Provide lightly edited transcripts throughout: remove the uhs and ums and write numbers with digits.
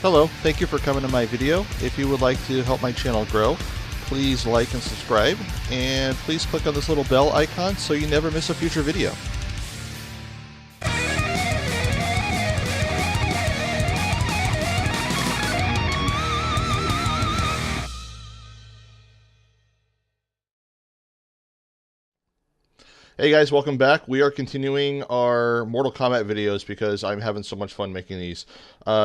Hello, thank you for coming to my video. If you would like to help my channel grow, please like and subscribe, and please click on this little bell icon so you never miss a future video. Hey guys, welcome back. We are continuing our Mortal Kombat videos because I'm having so much fun making these.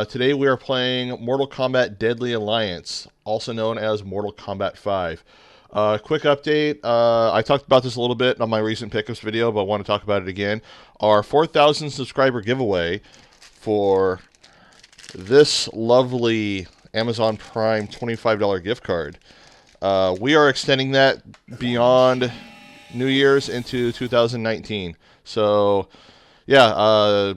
Today we are playing Mortal Kombat Deadly Alliance, also known as Mortal Kombat 5. Quick update, I talked about this a little bit on my recent pickups video, but I want to talk about it again. Our 4,000 subscriber giveaway for this lovely Amazon Prime $25 gift card. We are extending that beyond New Year's into 2019. So, yeah,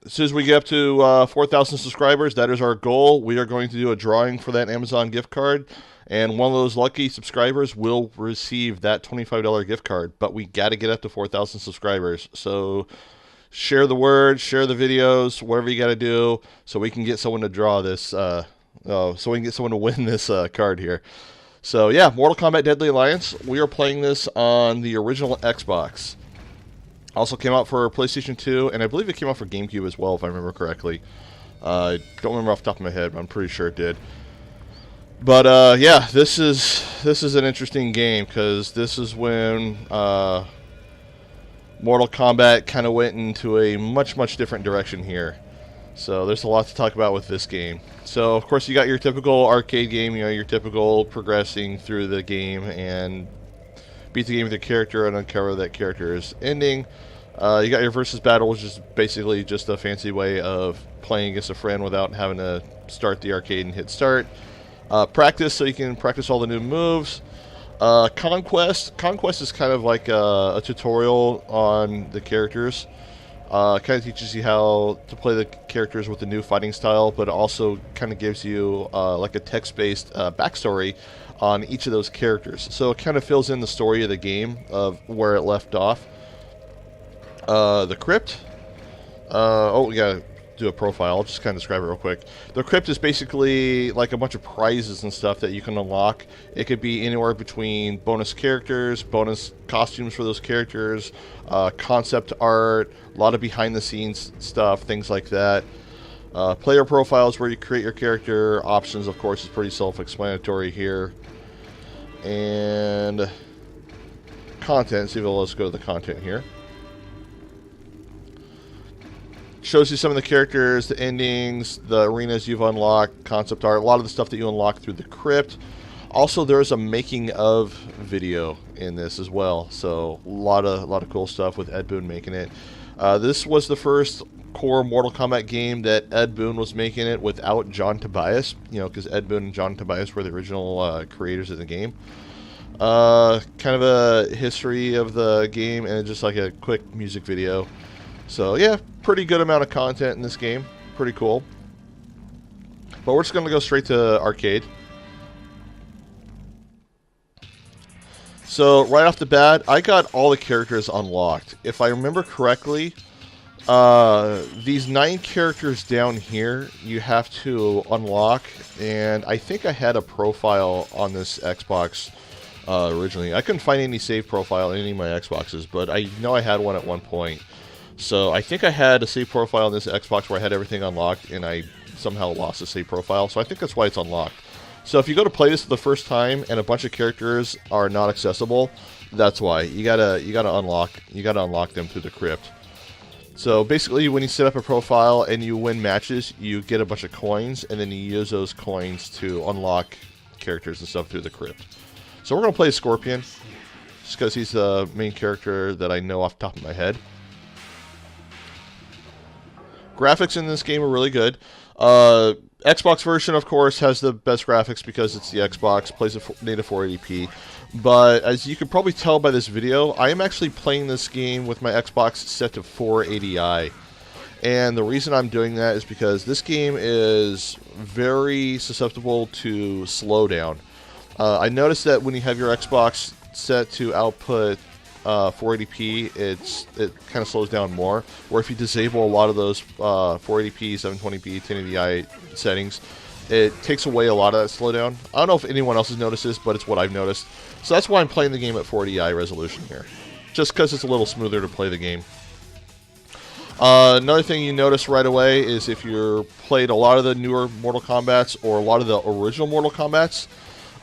as soon as we get up to 4,000 subscribers, that is our goal. We are going to do a drawing for that Amazon gift card, and one of those lucky subscribers will receive that $25 gift card. But we got to get up to 4,000 subscribers. So, share the word, share the videos, whatever you got to do, so we can get someone to draw this. So we can get someone to win this card here. So yeah, Mortal Kombat Deadly Alliance, we are playing this on the original Xbox. Also came out for PlayStation 2, and I believe it came out for GameCube as well, if I remember correctly. I don't remember off the top of my head, but I'm pretty sure it did. But yeah, this is an interesting game, because this is when Mortal Kombat kind of went into a much different direction here. So there's a lot to talk about with this game. So of course you got your typical arcade game, you know, your typical progressing through the game and beat the game with your character and uncover that character's ending. You got your versus battle, which is basically just a fancy way of playing against a friend without having to start the arcade and hit start. Practice, so you can practice all the new moves. Conquest is kind of like a tutorial on the characters. Kind of teaches you how to play the characters with the new fighting style, but it also kind of gives you like a text-based backstory on each of those characters. So it kind of fills in the story of the game of where it left off. The crypt. Oh, we gotta do a profile. I'll just kind of describe it real quick. The crypt is basically like a bunch of prizes and stuff that you can unlock. It could be anywhere between bonus characters, bonus costumes for those characters, concept art, a lot of behind-the-scenes stuff, things like that. Player profiles where you create your character. Options, of course, is pretty self-explanatory here. And content. See if it'll let's go to the content here. Shows you some of the characters, the endings, the arenas you've unlocked, concept art, a lot of the stuff that you unlock through the crypt. Also, there's a making of video in this as well, so a lot of cool stuff with Ed Boon making it. This was the first core Mortal Kombat game that Ed Boon was making it without John Tobias, you know, because Ed Boon and John Tobias were the original creators of the game. Kind of a history of the game and just like a quick music video. So yeah, pretty good amount of content in this game. Pretty cool. But we're just going to go straight to arcade. So right off the bat, I got all the characters unlocked. If I remember correctly, these 9 characters down here you have to unlock. And I think I had a profile on this Xbox originally. I couldn't find any save profile in any of my Xboxes, but I know I had one at one point. So I think I had a save profile on this Xbox where I had everything unlocked, and I somehow lost the save profile. So I think that's why it's unlocked. So if you go to play this for the first time and a bunch of characters are not accessible, that's why. You gotta unlock them through the crypt. So basically, when you set up a profile and you win matches, you get a bunch of coins, and then you use those coins to unlock characters and stuff through the crypt. So we're gonna play Scorpion, just because he's the main character that I know off the top of my head. Graphics in this game are really good. Xbox version, of course, has the best graphics because it's the Xbox, plays at native 480p. But as you can probably tell by this video, I am actually playing this game with my Xbox set to 480i. And the reason I'm doing that is because this game is very susceptible to slowdown. I noticed that when you have your Xbox set to output 480p, it kind of slows down more. Where if you disable a lot of those 480p, 720p, 1080i settings, it takes away a lot of that slowdown. I don't know if anyone else has noticed this, but it's what I've noticed. So that's why I'm playing the game at 480i resolution here. Just because it's a little smoother to play the game. Another thing you notice right away is if you've played a lot of the newer Mortal Kombats or a lot of the original Mortal Kombats,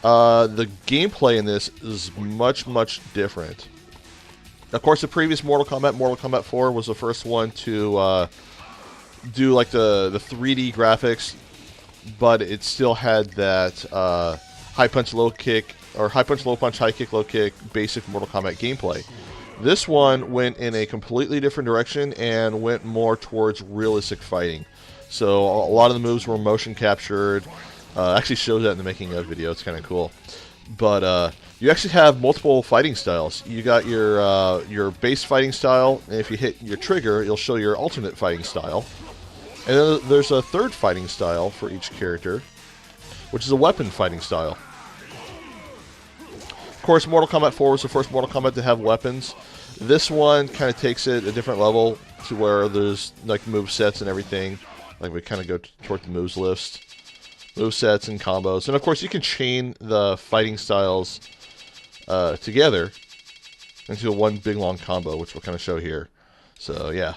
the gameplay in this is much, much different. Of course, the previous Mortal Kombat 4, was the first one to do like the 3D graphics, but it still had that high punch, low kick, or high punch, low punch, high kick, low kick, basic Mortal Kombat gameplay. This one went in a completely different direction and went more towards realistic fighting. So a lot of the moves were motion captured. Actually shows that in the making of video. It's kind of cool. But you actually have multiple fighting styles. You got your base fighting style, and if you hit your trigger, it'll show your alternate fighting style. And then there's a third fighting style for each character, which is a weapon fighting style. Of course, Mortal Kombat 4 was the first Mortal Kombat to have weapons. This one kind of takes it a different level to where there's like move sets and everything. Like we kind of go toward the moves list, move sets and combos, and of course you can chain the fighting styles together into one big long combo, which we'll kind of show here. So yeah,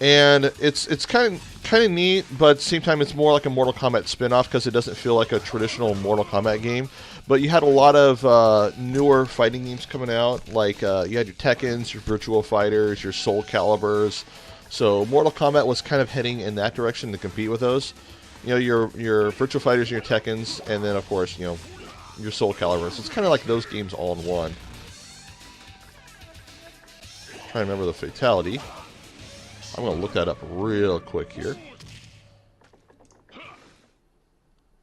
and it's kind of neat, but at the same time it's more like a Mortal Kombat spin-off because it doesn't feel like a traditional Mortal Kombat game. But you had a lot of newer fighting games coming out, like you had your Tekkens, your Virtual Fighters, your Soul Calibers. So Mortal Kombat was kind of heading in that direction to compete with those. You know, your Virtual Fighters and your Tekkens, and then of course, you know, your Soul Calibers. It's kind of like those games all in one. Trying to remember the fatality. I'm going to look that up real quick here.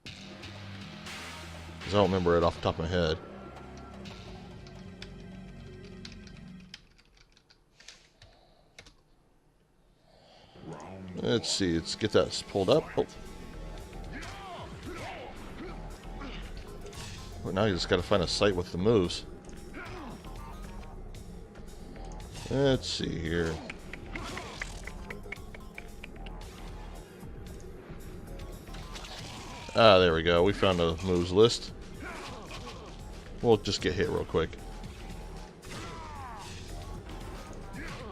Because I don't remember it off the top of my head. Let's see. Let's get that pulled up. Oh. Well, now you just got to find a site with the moves. Let's see here. Ah, there we go. We found a moves list. We'll just get hit real quick.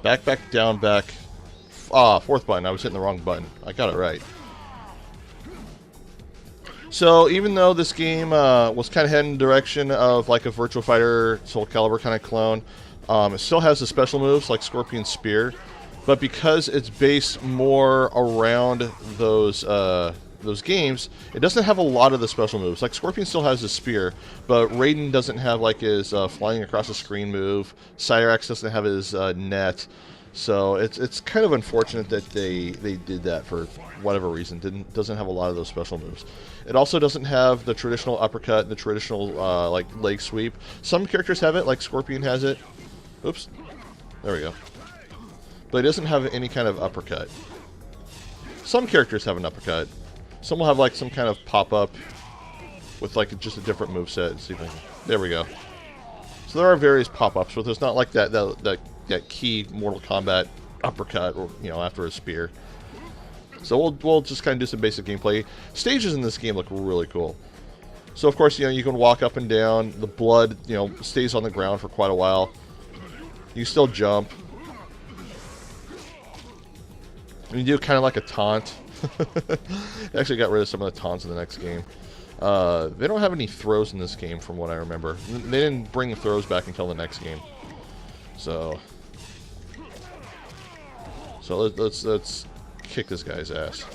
Back, back, down, back. Ah, fourth button. I was hitting the wrong button. I got it right. So, even though this game was kind of heading in the direction of like a Virtual Fighter, Soul Calibur kind of clone, it still has the special moves like Scorpion Spear, but because it's based more around those games, it doesn't have a lot of the special moves. Like Scorpion still has his spear, but Raiden doesn't have like his flying across the screen move. Cyrax doesn't have his net. So it's kind of unfortunate that they did that for whatever reason. Doesn't have a lot of those special moves. It also doesn't have the traditional uppercut, the traditional like leg sweep. Some characters have it, like Scorpion has it. Oops, there we go. But it doesn't have any kind of uppercut. Some characters have an uppercut. Some will have like some kind of pop-up with like just a different moveset. See if I can... There we go. So there are various pop-ups, but there's not like that key Mortal Kombat uppercut, or you know, after a spear. So we'll just kind of do some basic gameplay. Stages in this game look really cool. So of course, you know, you can walk up and down. The blood, you know, stays on the ground for quite a while. You still jump. And you do kind of like a taunt. They actually got rid of some of the taunts in the next game. They don't have any throws in this game, from what I remember. They didn't bring the throws back until the next game. So let's kick this guy's ass.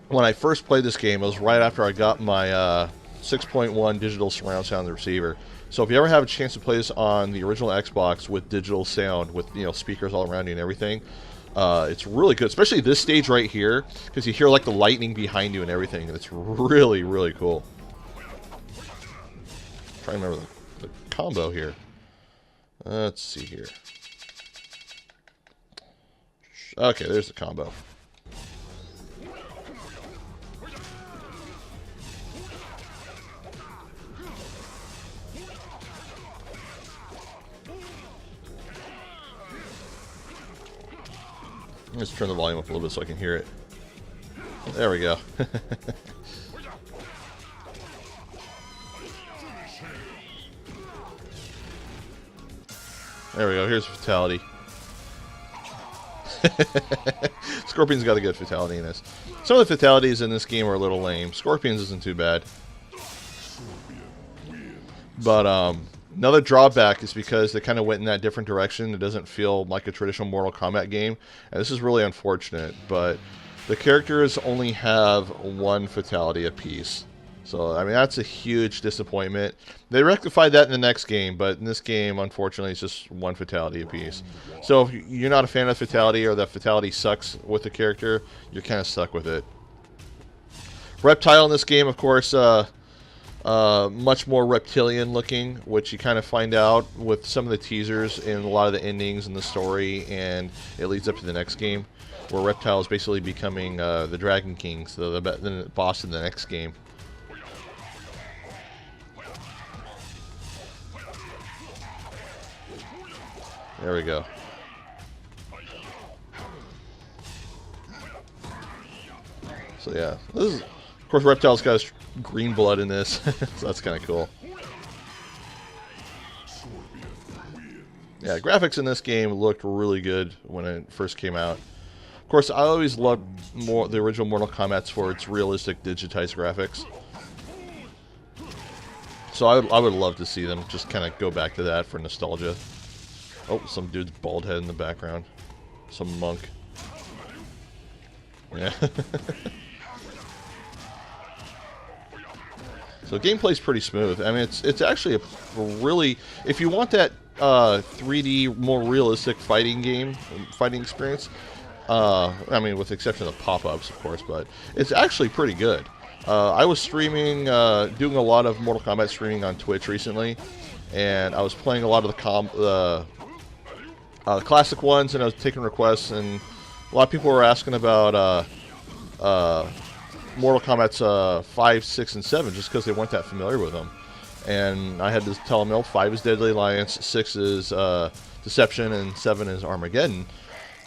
When I first played this game, it was right after I got my 6.1 digital surround sound receiver. So if you ever have a chance to play this on the original Xbox with digital sound, with, you know, speakers all around you and everything, it's really good. Especially this stage right here, because you hear like the lightning behind you and everything, and it's really, really cool. Try to remember the combo here. Let's see here. Let's turn the volume up a little bit so I can hear it. There we go. There we go. Here's fatality. Scorpion's got a good fatality in this. Some of the fatalities in this game are a little lame. Scorpion's isn't too bad. But another drawback is because they kind of went in that different direction. It doesn't feel like a traditional Mortal Kombat game. And this is really unfortunate. But the characters only have one fatality apiece. So, I mean, that's a huge disappointment. They rectified that in the next game, but in this game, unfortunately, it's just one fatality apiece. So if you're not a fan of fatality or that fatality sucks with the character, you're kind of stuck with it. Reptile in this game, of course, much more reptilian looking, which you kind of find out with some of the teasers in a lot of the endings in the story, and it leads up to the next game, where Reptile is basically becoming the Dragon King, so the boss in the next game. There we go. So yeah, this is, of course, Reptile's got his green blood in this, so that's kind of cool. Yeah, graphics in this game looked really good when it first came out. Of course, I always loved the original Mortal Kombat for its realistic digitized graphics. So I would love to see them just kind of go back to that for nostalgia. Oh, some dude's bald head in the background. Some monk. Yeah. So gameplay's pretty smooth. I mean, it's actually a really, if you want that 3D, more realistic fighting experience. I mean, with the exception of pop-ups, of course, but it's actually pretty good. I was streaming, doing a lot of Mortal Kombat streaming on Twitch recently, and I was playing a lot of the classic ones, and I was taking requests, and a lot of people were asking about Mortal Kombat's 5, 6, and 7, just because they weren't that familiar with them. And I had to tell them, 5 is Deadly Alliance, 6 is Deception, and 7 is Armageddon.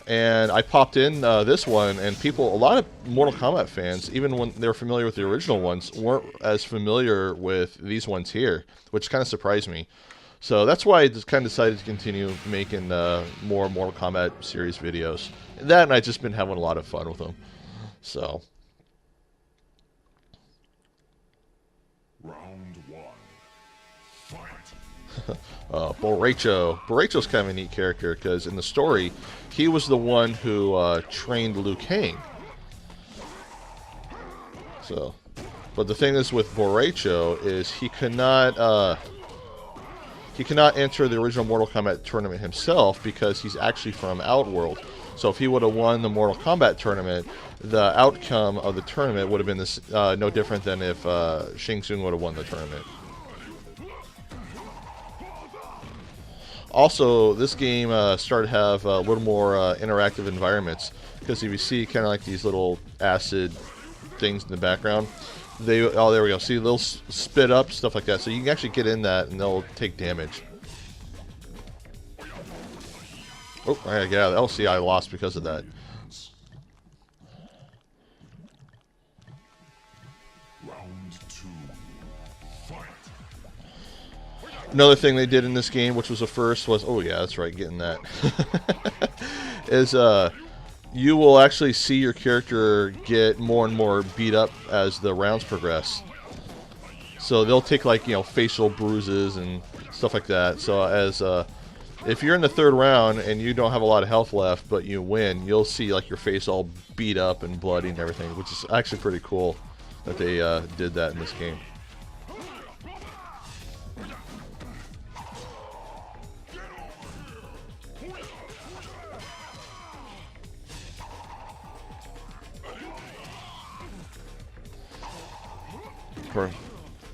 And I popped in this one, and a lot of Mortal Kombat fans, even when they were familiar with the original ones, weren't as familiar with these ones here, which kind of surprised me. So that's why I just kind of decided to continue making more Mortal Kombat series videos. That, and I've just been having a lot of fun with them. So. Round 1. Fight. Borracho. Borracho's kind of a neat character because in the story, he was the one who trained Liu Kang. So, but the thing is with Borracho is he cannot enter the original Mortal Kombat tournament himself because he's actually from Outworld. So if he would have won the Mortal Kombat tournament, the outcome of the tournament would have been this, no different than if Shang Tsung would have won the tournament. Also, this game started to have a little more interactive environments, because if you see kind of like these little acid things in the background, oh, there we go. See, they'll spit up, stuff like that. So you can actually get in that and they'll take damage. Oh, yeah, I'll see, I lost because of that. Round 2. Fight. Another thing they did in this game, which was a first, was, oh yeah, that's right, getting that, is you will actually see your character get more and more beat up as the rounds progress. So they'll take, like, facial bruises and stuff like that. So as if you're in the third round and you don't have a lot of health left, but you win, you'll see like your face all beat up and bloody and everything, which is actually pretty cool that they did that in this game.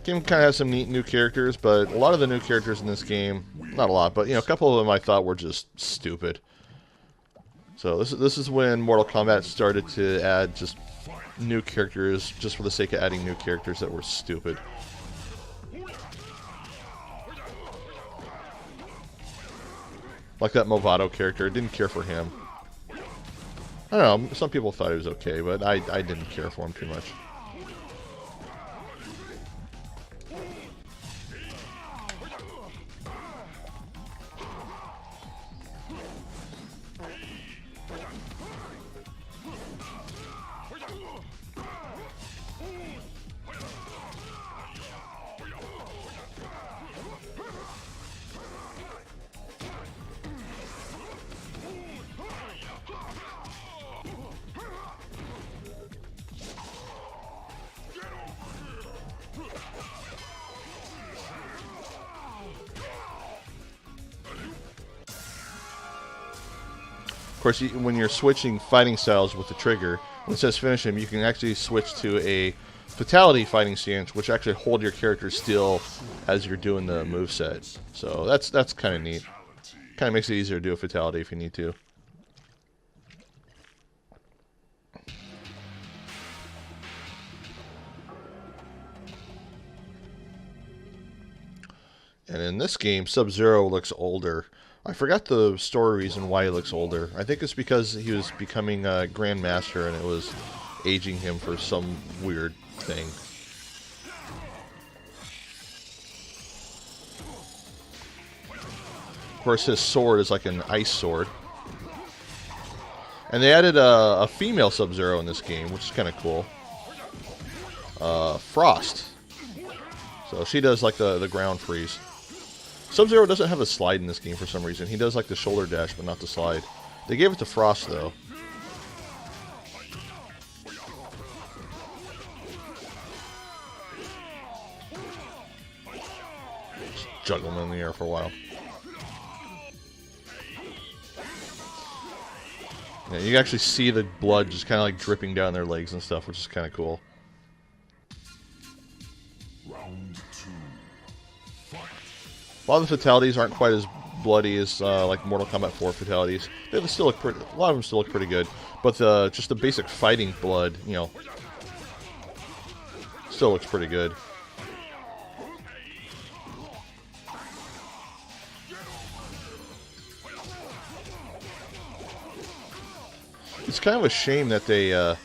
Game kind of has some neat new characters, but a lot of the new characters in this game, not a lot, but a couple of them I thought were just stupid. So this is when Mortal Kombat started to add just new characters just for the sake of adding new characters that were stupid. Like that Movado character, I didn't care for him. I don't know, some people thought he was okay, but I didn't care for him too much. Of course, when you're switching fighting styles with the trigger, when it says finish him, you can actually switch to a fatality fighting stance, which actually hold your character still as you're doing the moveset. So that's kind of neat. Kind of makes it easier to do a fatality if you need to. And in this game, Sub-Zero looks older. I forgot the story reason why he looks older. I think it's because he was becoming a Grandmaster and it was aging him for some weird thing. Of course, his sword is like an ice sword. And they added a female Sub-Zero in this game, which is kind of cool. Frost. So she does like the ground freeze. Sub-Zero doesn't have a slide in this game for some reason. He does like the shoulder dash, but not the slide. They gave it to Frost, though. Just juggle them in the air for a while. Yeah, you can actually see the blood just kind of like dripping down their legs and stuff, which is kind of cool. A lot of the fatalities aren't quite as bloody as like Mortal Kombat 4 fatalities. They still look pretty. A lot of them still look pretty good, but just the basic fighting blood, you know, still looks pretty good. It's kind of a shame that they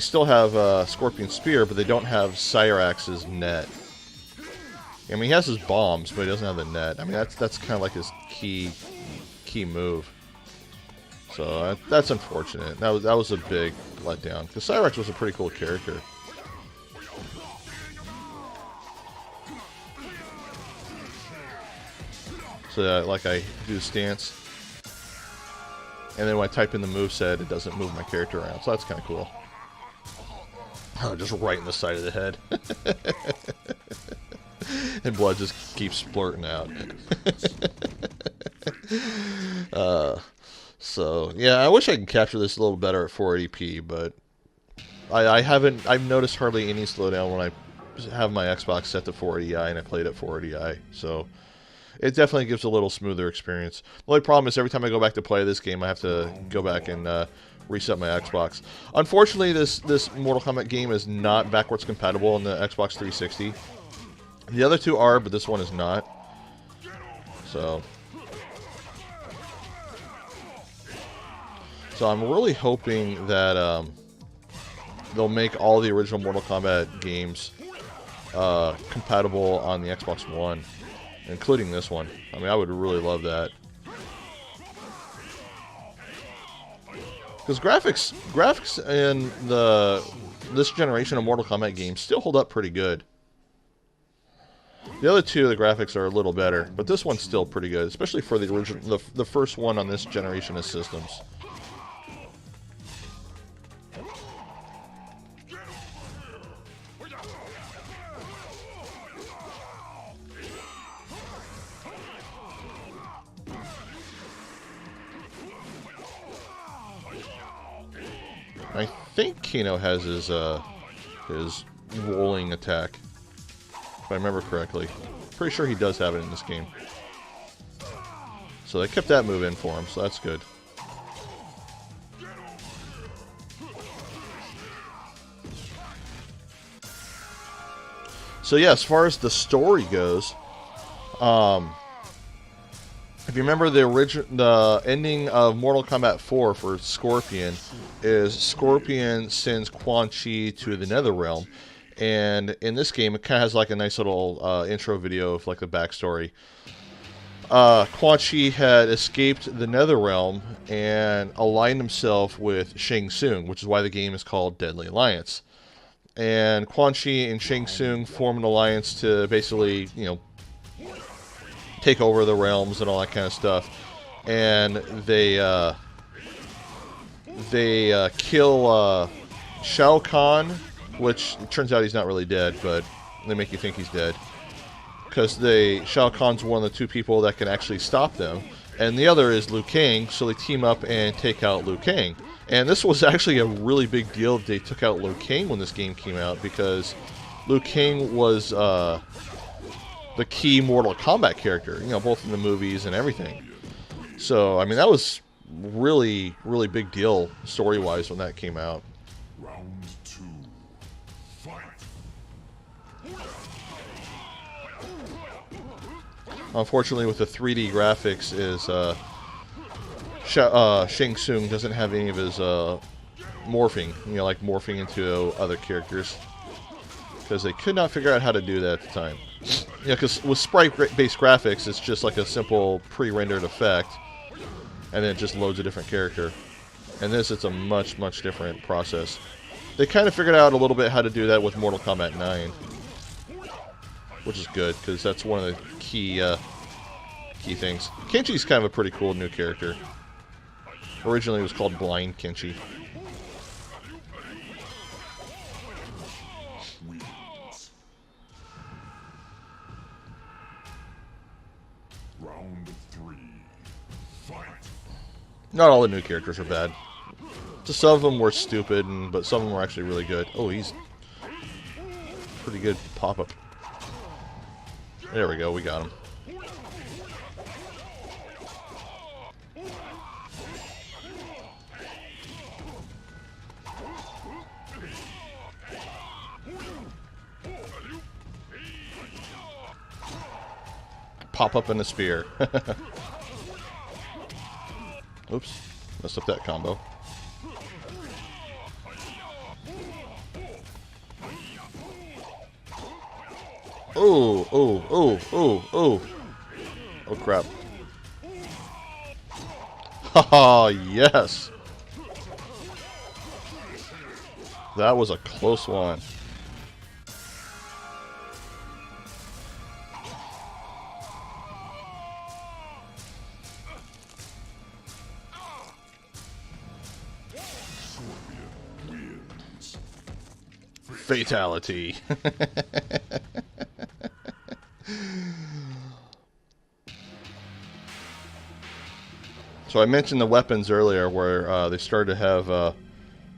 still have Scorpion Spear, but they don't have Cyrax's net. I mean, he has his bombs, but he doesn't have the net. I mean, that's kind of like his key move. So that's unfortunate. That was a big letdown because Cyrax was a pretty cool character. So like I do the stance, and then when I type in the moveset, it doesn't move my character around. So that's kind of cool. Oh, just right in the side of the head. And blood just keeps splurting out. So yeah, I wish I could capture this a little better at 480p, but I've noticed hardly any slowdown when I have my Xbox set to 480i and I played at 480i. So it definitely gives a little smoother experience. The only problem is every time I go back to play this game, I have to go back and reset my Xbox. Unfortunately, this Mortal Kombat game is not backwards compatible on the Xbox 360. The other two are, but this one is not. So I'm really hoping that they'll make all the original Mortal Kombat games compatible on the Xbox One, including this one. I mean, I would really love that. Because graphics in this generation of Mortal Kombat games still hold up pretty good. The other two, the graphics are a little better, but this one's still pretty good, especially for the original, the first one on this generation of systems. I think Kino has his rolling attack, if I remember correctly. Pretty sure he does have it in this game. So they kept that move in for him, so that's good. So yeah, as far as the story goes, If you remember the ending of Mortal Kombat 4 for Scorpion is Scorpion sends Quan Chi to the Netherrealm, and in this game it kind of has like a nice little intro video of like the backstory. Quan Chi had escaped the Netherrealm and aligned himself with Shang Tsung, which is why the game is called Deadly Alliance. And Quan Chi and Shang Tsung formed an alliance to basically, you know, take over the realms and all that kind of stuff. And they kill Shao Kahn, which turns out he's not really dead, but they make you think he's dead. Because Shao Kahn's one of the two people that can actually stop them. And the other is Liu Kang, so they team up and take out Liu Kang. And this was actually a really big deal that they took out Liu Kang when this game came out, because Liu Kang was the key Mortal Kombat character, you know, both in the movies and everything. So, I mean, that was really, really big deal story-wise when that came out. Round 2. Fight. Unfortunately, with the 3D graphics, is Shang Tsung doesn't have any of his morphing, you know, like morphing into other characters, because they could not figure out how to do that at the time. Yeah, because with sprite-based graphics, it's just like a simple pre-rendered effect, and then it just loads a different character. And this, it's a much, much different process. They kind of figured out a little bit how to do that with Mortal Kombat 9, which is good, because that's one of the key things. Kenchi's kind of a pretty cool new character. Originally, it was called Blind Kenchi. Round 3. Fight. Not all the new characters are bad. Just some of them were stupid, but some of them were actually really good. Oh, he's pretty good pop-up. There we go, we got him. Pop up in the spear. Oops, messed up that combo. Oh, oh, oh, oh, oh. Oh, crap. Haha, yes. That was a close one. Fatality. So I mentioned the weapons earlier, where they started to have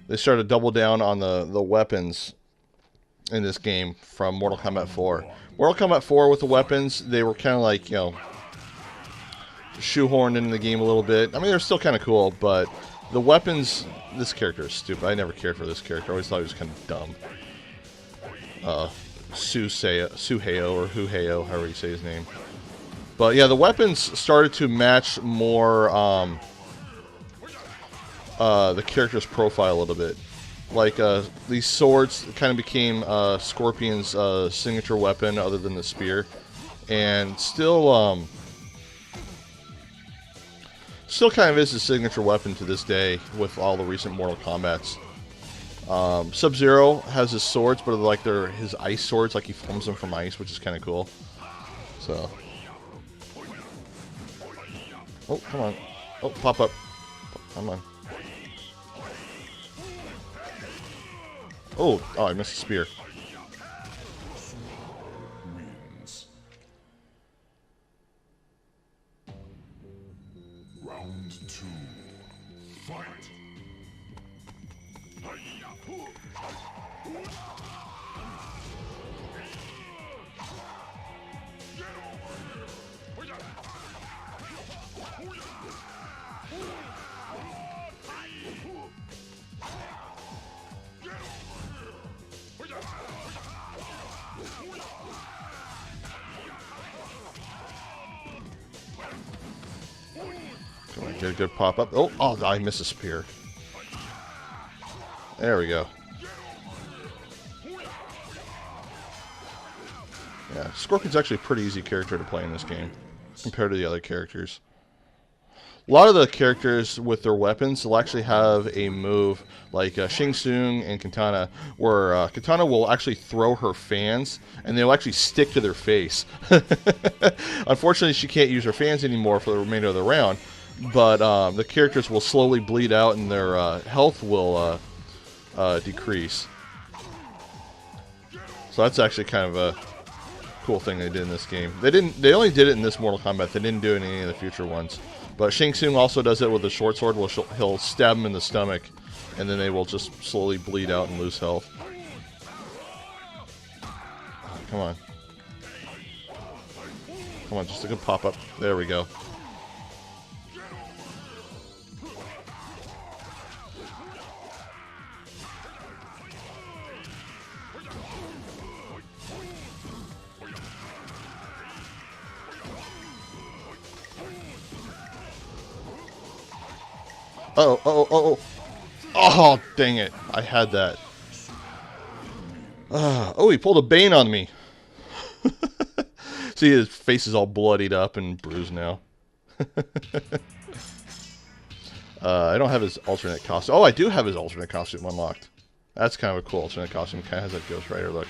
they started to double down on the weapons in this game from Mortal Kombat 4. Mortal Kombat 4 with the weapons, they were kind of like, you know, shoehorned into the game a little bit. I mean, they're still kind of cool, but the weapons, this character is stupid. I never cared for this character. I always thought he was kind of dumb. Suheo or Huheo, however you say his name. But yeah, the weapons started to match more the character's profile a little bit. Like these swords kind of became Scorpion's signature weapon, other than the spear, and still kind of is his signature weapon to this day with all the recent Mortal Kombats. Sub-Zero has his swords, but like they're his ice swords, like he forms them from ice, which is kind of cool. So, oh, come on, oh, pop up, come on. Oh, I missed the spear. Wins. Round 2. Fight. Get a good pop up. Oh, I missed a spear. There we go. Yeah, Scorpion's actually a pretty easy character to play in this game compared to the other characters. A lot of the characters with their weapons will actually have a move like Shang Tsung and Katana, where Katana will actually throw her fans and they'll actually stick to their face. Unfortunately, she can't use her fans anymore for the remainder of the round, but the characters will slowly bleed out and their health will decrease. So that's actually kind of a cool thing they did in this game. They only did it in this Mortal Kombat. They didn't do it in any of the future ones. But Shang Tsung also does it with a short sword. He'll stab them in the stomach, and then they will just slowly bleed out and lose health. Come on. Come on, just a good pop-up. There we go. Oh, dang it. I had that. Oh, he pulled a Bane on me. See, his face is all bloodied up and bruised now. I don't have his alternate costume. Oh, I do have his alternate costume unlocked. That's kind of a cool alternate costume. Kind of has that Ghost Rider look.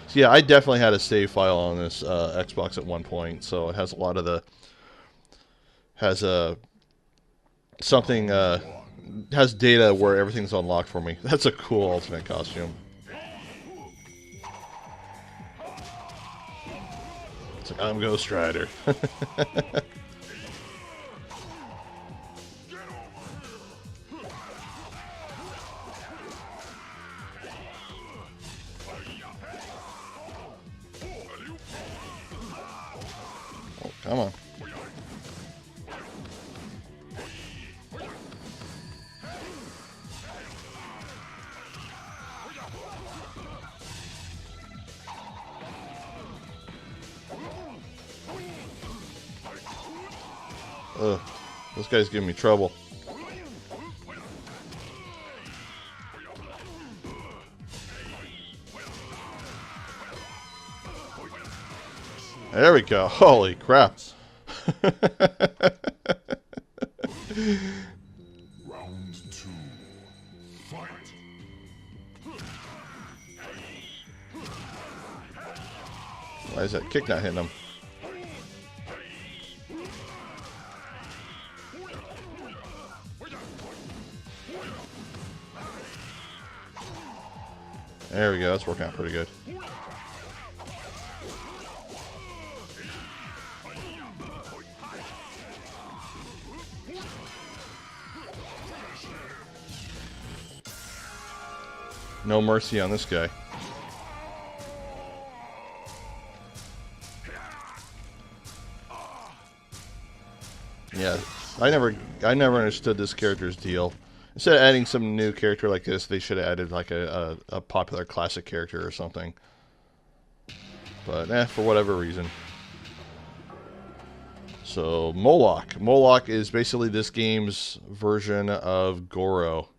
So yeah, I definitely had a save file on this Xbox at one point, so it has a lot of the... has data where everything's unlocked for me. That's a cool alternate costume. It's like, I'm Ghost Rider. Oh, come on. Ugh, this guy's giving me trouble. There we go. Holy crap. Round 2. Fight. Why is that kick not hitting him? There we go, that's working out pretty good. No mercy on this guy. Yeah, I never understood this character's deal. Instead of adding some new character like this, they should have added like a popular classic character or something. But, for whatever reason. So, Moloch. Moloch is basically this game's version of Goro.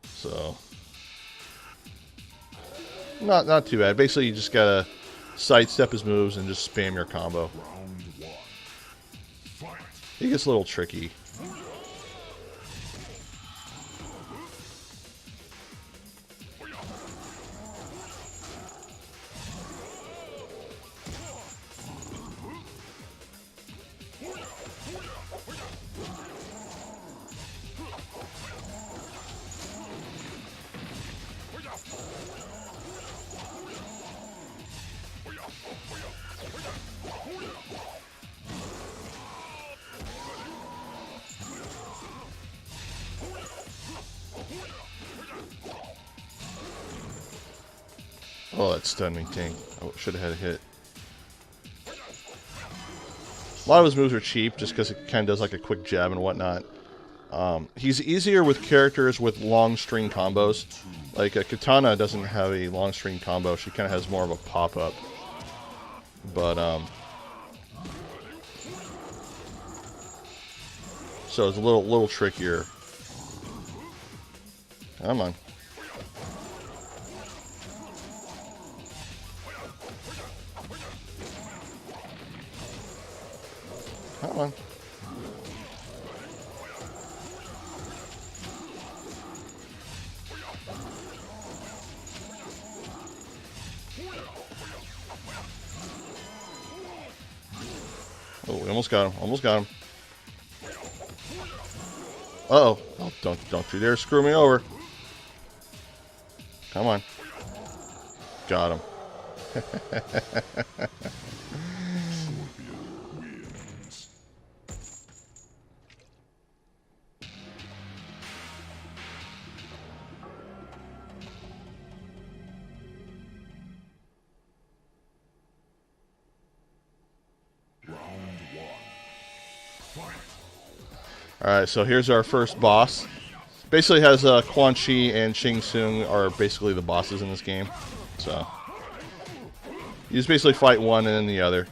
So, not too bad. Basically, you just gotta sidestep his moves and just spam your combo. Round 1. Fight. It gets a little tricky. Oh, that stunned me, dang. I should have had a hit. A lot of his moves are cheap just because it kind of does like a quick jab and whatnot. He's easier with characters with long string combos. Like Katana doesn't have a long string combo. She kind of has more of a pop-up. But, So it's a little trickier. Come on. Come on. Oh, we almost got him. Almost got him. Uh-oh. Oh, don't you dare screw me over. Come on. Got him. Alright, so here's our first boss. Basically has Quan Chi and Shang Tsung are basically the bosses in this game. So you just basically fight one and then the other.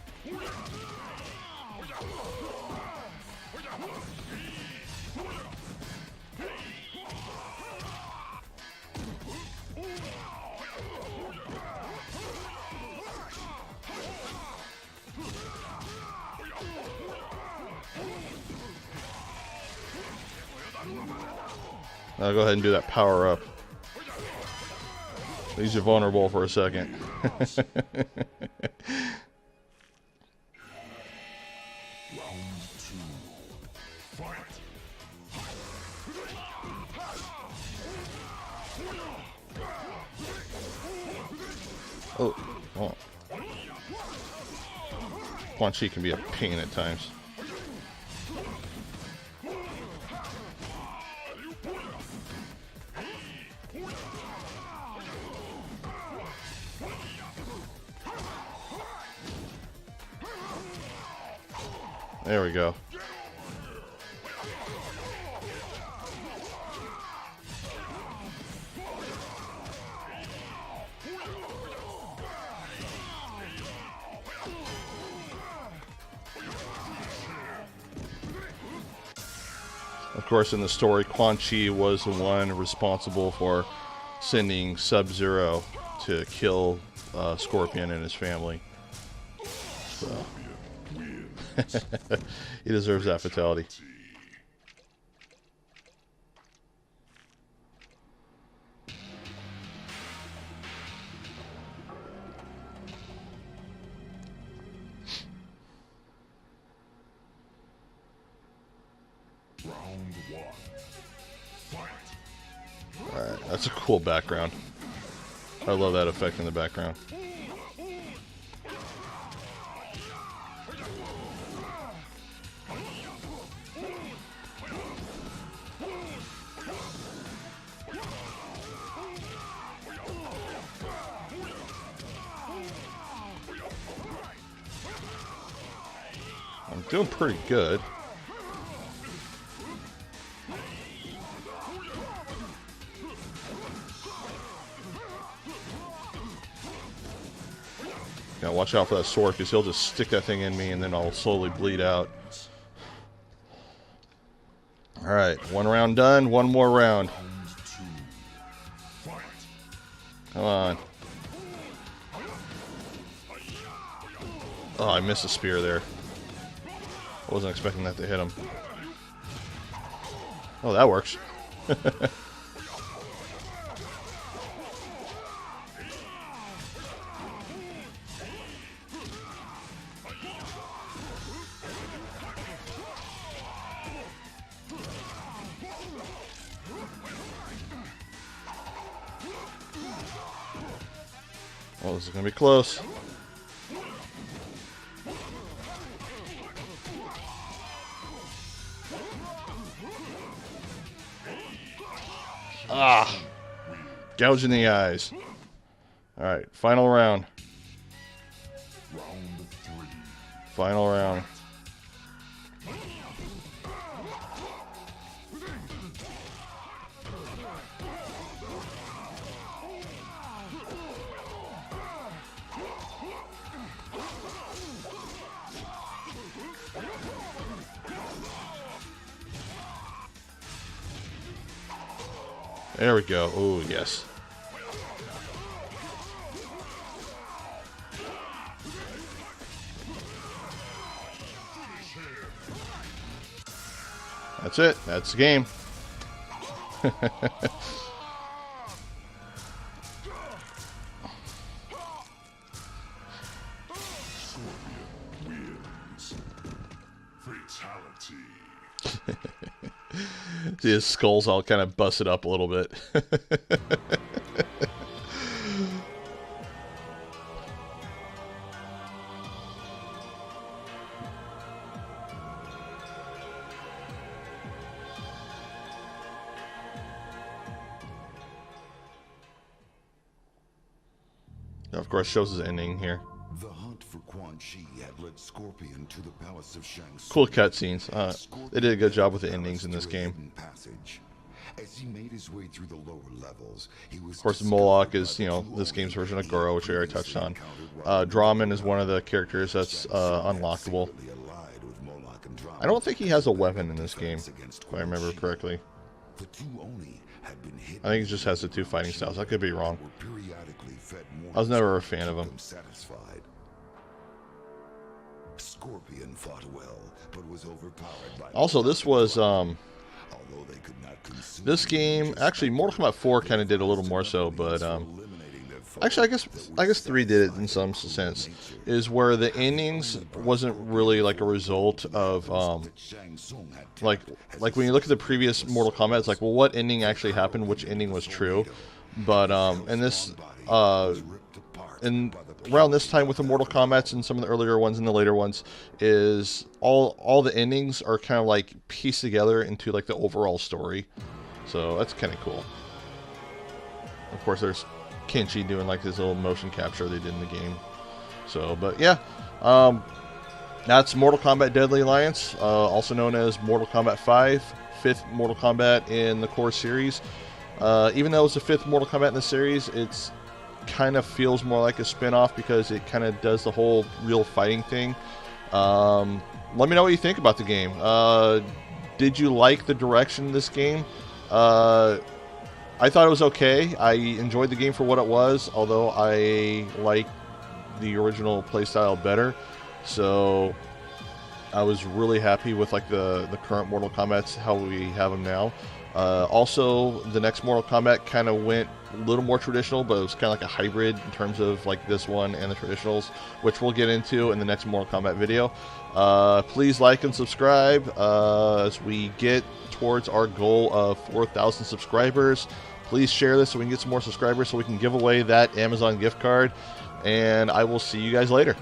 I'll go ahead and do that power up. These are vulnerable for a second. Oh, oh. Quan Chi can be a pain at times. There we go. Of course, in the story, Quan Chi was the one responsible for sending Sub-Zero to kill Scorpion and his family. So. He deserves that fatality. Alright, that's a cool background. I love that effect in the background. I'm doing pretty good. Gotta watch out for that sword because he'll just stick that thing in me and then I'll slowly bleed out. Alright, one round done, one more round. Come on. Oh, I missed a spear there. I wasn't expecting that to hit him. Oh, that works. Oh, this is gonna be close. Ah! Gouging the eyes. Alright, final round. Round 3. Final round. There we go. Oh, yes. That's it. That's the game. Fatality. See, his skull's all kind of busted up a little bit. Of course, shows his ending here. The hunt for Quan Chi had led Scorpion to the palace of Shang Tsung. Cool cutscenes. They did a good job with the endings in this game. As he made his way through the lower levels, he was Of course, Moloch is, you know, this game's version of Goro, which I already touched on. Draman is one of the characters that's unlockable. I don't think he has a weapon in this game, if I remember correctly. I think he just has the two fighting styles. I could be wrong. I was never a fan of him. Scorpion fought well, but was overpowered by Also, this was this game. Actually, Mortal Kombat 4 kind of did a little more so, but actually, I guess 3 did it in some sense. Is where the endings wasn't really like a result of like when you look at the previous Mortal Kombat, it's like, well, what ending actually happened? Which ending was true? But and this and around this time with the Mortal Kombats and some of the earlier ones and the later ones, is all the endings are kind of like pieced together into like the overall story. So that's kind of cool. Of course, there's Kenshi doing like this little motion capture they did in the game. So, but yeah, that's Mortal Kombat Deadly Alliance, also known as Mortal Kombat 5, 5th Mortal Kombat in the core series. Even though it's the 5th Mortal Kombat in the series, it's kind of feels more like a spin-off because it kind of does the whole real fighting thing. Let me know what you think about the game. Did you like the direction of this game? I thought it was okay. I enjoyed the game for what it was, although I like the original playstyle better. So I was really happy with like the current Mortal Kombats, how we have them now. Also, the next Mortal Kombat kind of went a little more traditional, but it was kind of like a hybrid in terms of like this one and the traditionals, which we'll get into in the next Mortal Kombat video. Please like and subscribe as we get towards our goal of 4,000 subscribers. Please share this so we can get some more subscribers so we can give away that Amazon gift card. And I will see you guys later.